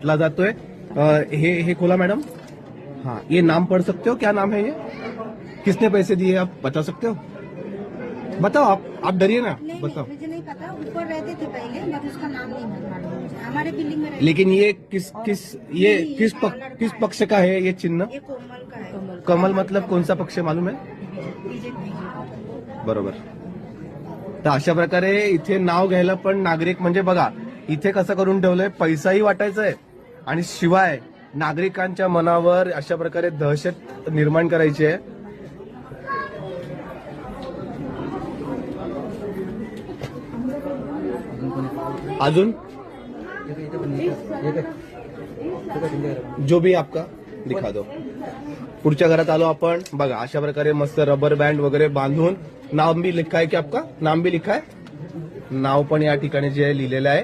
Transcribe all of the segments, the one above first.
ला जातोय हे खोला मैडम। हाँ, ये नाम पढ़ सकते हो, क्या नाम है ये? किसने पैसे दिए आप बता सकते हो? बताओ, आप डरिए ना, बताओ। मुझे नहीं पता, ऊपर रहते थे पहले, बट उसका नाम नहीं मालूम मुझे। हमारे बिल्डिंग में लेकिन ये किस पक्ष का है ये चिन्ह? ये कोमल का है। कमल मतलब कौन सा पक्ष मालूम है? बीजेपी। बरोबर। तर अशा प्रकारे इथे नाव घ्यायला पण नागरिक, म्हणजे बघा इथे कसं करून ठेवलंय, पैसाही वाटायचा आहे आणि शिवाय नागरिकांच्या मनावर अशा प्रकारे दहशत निर्माण करायची आहे। अजून जो भी आपका दिखा दो। पुढच्या घरात आलो आपण, बघा अशा प्रकारे मस्त रबर बँड वगैरे बांधून, नाम भी लिखा है की आपका नाम भी लिखा है, नाव पण या ठिकाणी जे लिहिलेलं आहे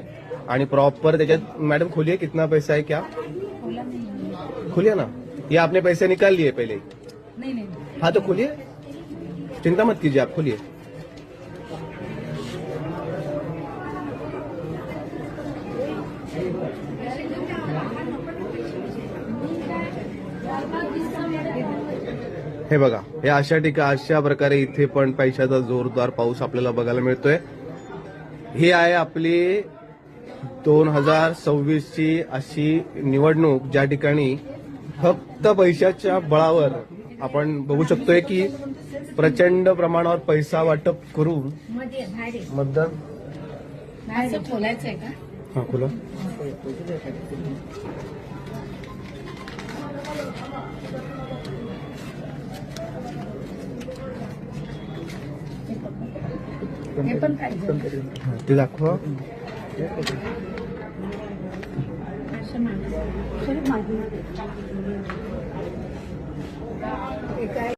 आणि प्रॉपर त्याच्यात। मैडम खोलिए, कितना पैसा है क्या? खोलिए ना, ये आपने पैसे निकाल लिए पहले? नहीं। हाँ तो खोलिए, चिंता मत कीजिए, आप खोलिए। हे बघा, हे अशा प्रकारे इथे पण पैशाचा जोरदार पाऊस आपल्याला बघायला मिळतोय। ही आहे आपली 2026 ची अशी निवडणूक, ज्या ठिकाणी फक्त पैशाच्या बळावर आपण बघू शकतोय की प्रचंड प्रमाणावर पैसा वाटप करून मतदान खोलायचंय का? हा खोला। हे पण पाहिजे। ते दाखवा। काय